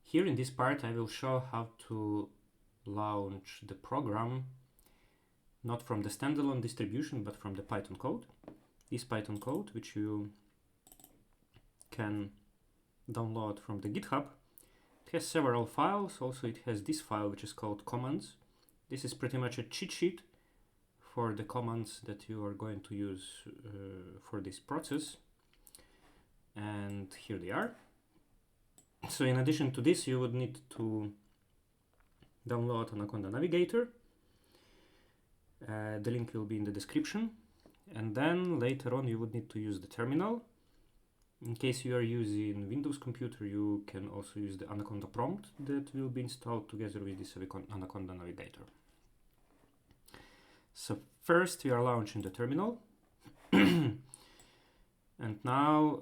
Here in this part I will show how to launch the program not from the standalone distribution but from the Python code. This Python code, which you can download from the GitHub, it has several files. Also it has this file which is called commands. This is pretty much a cheat sheet for the commands that you are going to use for this process. And here they are. So in addition to this, you would need to download Anaconda Navigator. The link will be in the description. And then later on you would need to use the terminal. In case you are using Windows computer, you can also use the Anaconda prompt that will be installed together with this Anaconda Navigator. So first we are launching the terminal. And now,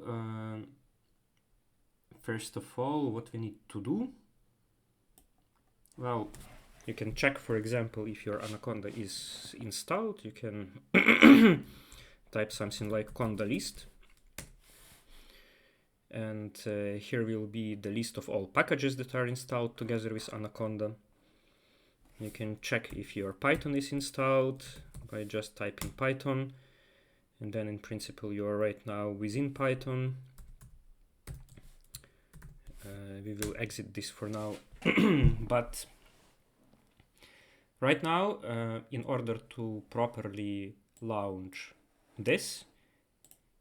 first of all, what we need to do, well, you can check, for example, if your Anaconda is installed. You can type something like conda list. And here will be the list of all packages that are installed together with Anaconda. You can check if your Python is installed by just typing Python. And then in principle you are right now within Python. We will exit this for now. But right now, in order to properly launch this,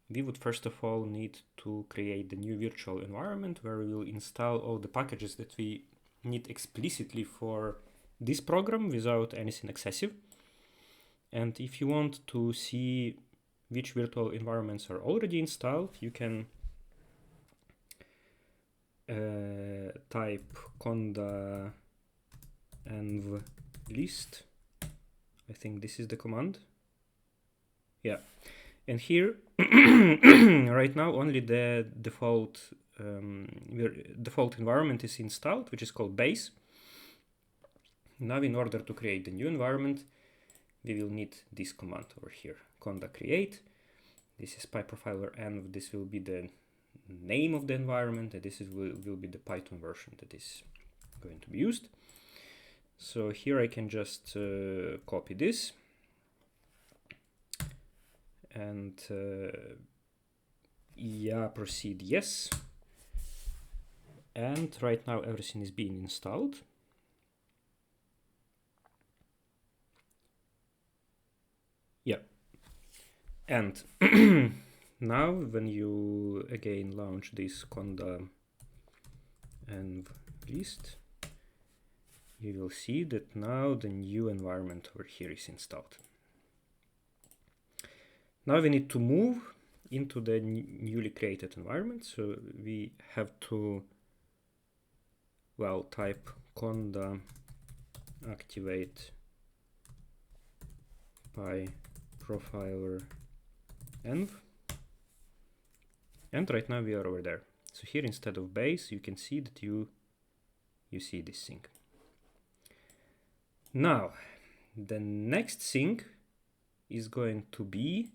we would first of all need to create the new virtual environment where we will install all the packages that we need explicitly for this program without anything excessive. And if you want to see which virtual environments are already installed, you can type conda env list. I think this is the command. Yeah. And here, right now, only the default environment is installed, which is called base. Now, in order to create the new environment, we will need this command over here, conda create. This is PyProfiler env. This will be the name of the environment, and this will be the Python version that is going to be used. So here I can just copy this. And yeah, proceed yes. And right now everything is being installed. Yeah. And now when you again launch this conda env list, you will see that now the new environment over here is installed. Now we need to move into the newly created environment. So we have to, well, type conda activate PyProfiler env. And right now we are over there. So here instead of base, you can see that you see this thing. Now, the next thing is going to be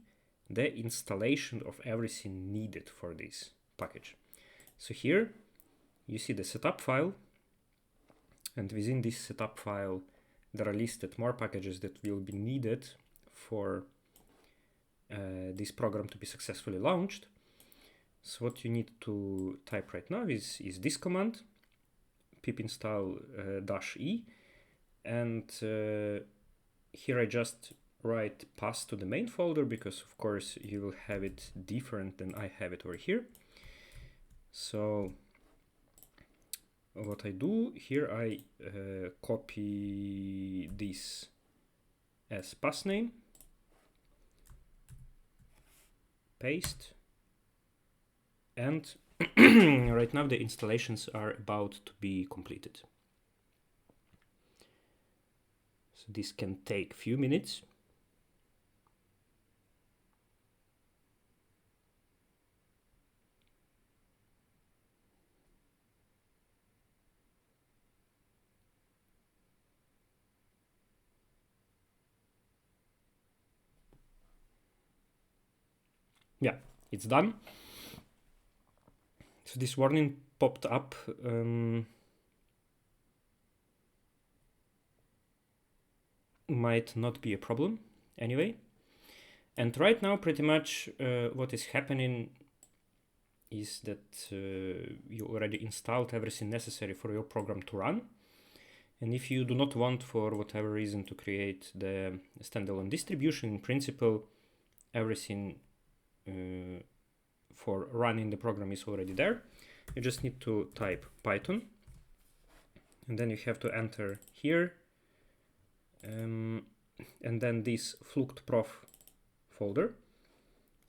the installation of everything needed for this package. So here you see the setup file, and within this setup file there are listed more packages that will be needed for this program to be successfully launched. So what you need to type right now is this command, pip install -e, and here I just write path to the main folder because of course you will have it different than I have it over here. So what I do here, I copy this as path name, paste, and right now the installations are about to be completed. So this can take a few minutes. Yeah, it's done. So this warning popped up might not be a problem anyway. And right now, pretty much what is happening is that you already installed everything necessary for your program to run. And if you do not want, for whatever reason, to create the standalone distribution, in principle, everything for running the program is already there. You just need to type Python, and then you have to enter here, and then this fluktprof folder.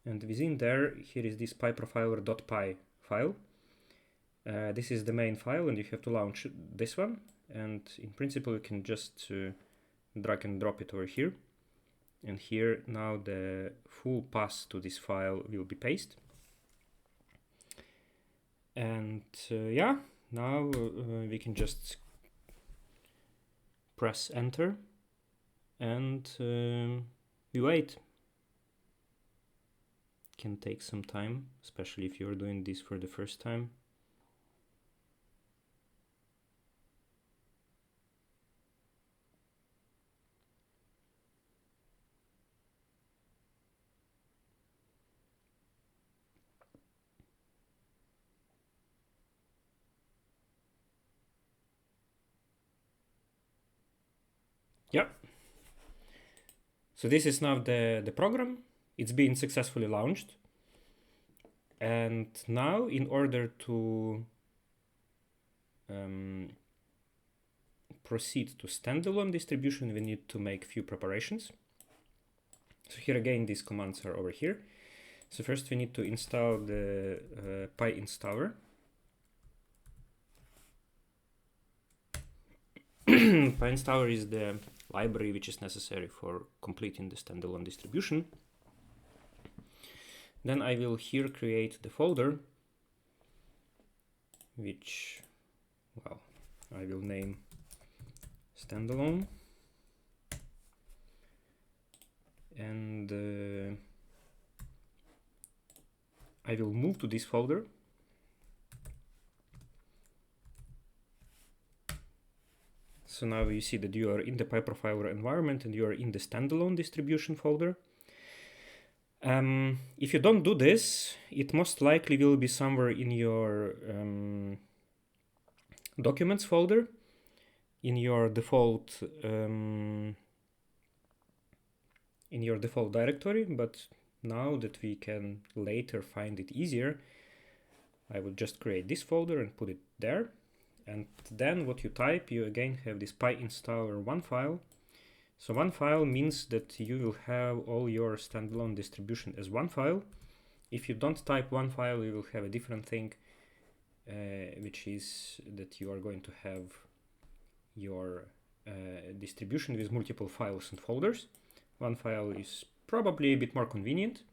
And within there, here is this pyprofiler.py file. This is the main file, and you have to launch this one. And in principle, you can just drag and drop it over here. And here now the full path to this file will be pasted. And yeah, now we can just press enter and we wait. Can take some time, especially if you're doing this for the first time. Yep. So this is now the program. It's been successfully launched. And now, in order to proceed to standalone distribution, we need to make few preparations. So here again, these commands are over here. So first we need to install the PyInstaller. PyInstaller is the library which is necessary for completing the standalone distribution. Then I will here create the folder, which, well, I will name Standalone. And I will move to this folder. So now you see that you are in the PyProfiler environment and you are in the standalone distribution folder. If you don't do this, it most likely will be somewhere in your documents folder, in your default directory. But now that we can later find it easier, I would just create this folder and put it there. And then what you type, you again have this PyInstaller1 file. So one file means that you will have all your standalone distribution as one file. If you don't type one file, you will have a different thing, which is that you are going to have your distribution with multiple files and folders. One file is probably a bit more convenient.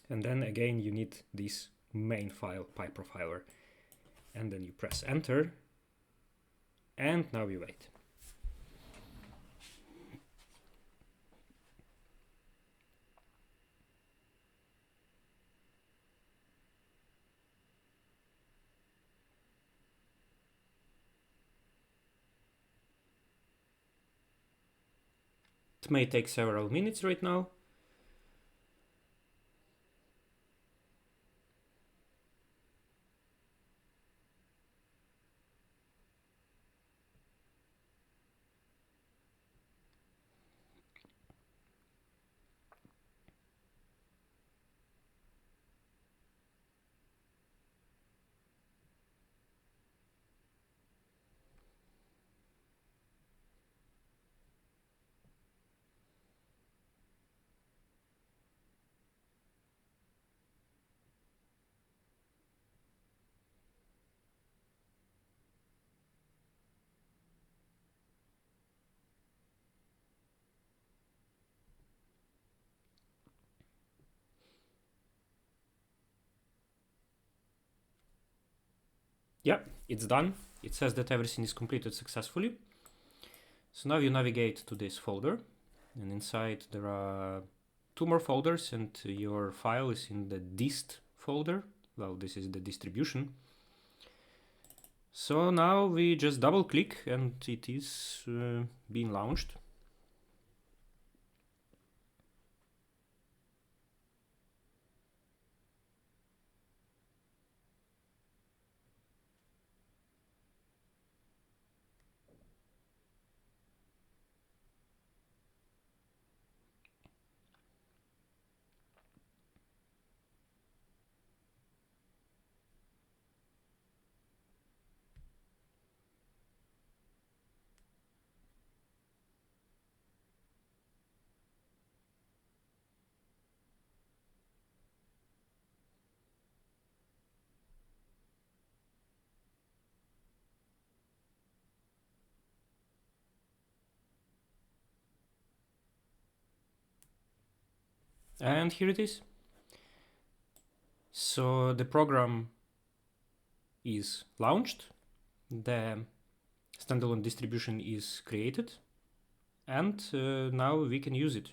And then again, you need this main file, PyProfiler. And then you press enter, and now we wait. It may take several minutes right now. Yeah, it's done. It says that everything is completed successfully. So now you navigate to this folder, and inside there are two more folders, and your file is in the dist folder. Well, this is the distribution. So now we just double click and it is being launched. And here it is. So the program is launched, the standalone distribution is created, and now we can use it.